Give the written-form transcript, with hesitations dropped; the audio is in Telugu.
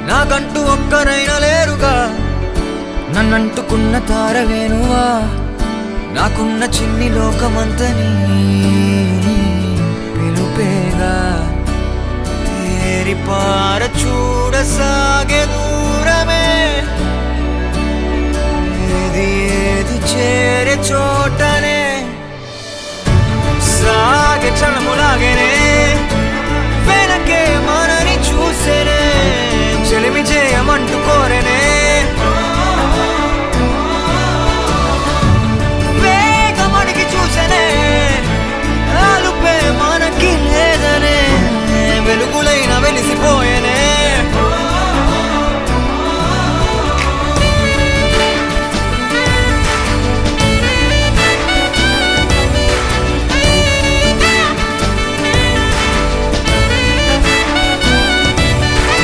నాకంటూ ఒక్కరైనా లేరుగా నన్నంటుకున్న తారవేనువా నాకున్న చిన్ని లోకమంతని పిలుపేగా తేరిపార చూడసాగే దూరమే ఏది ఏది చేరే చోటనే సాగే క్షణములాగేనే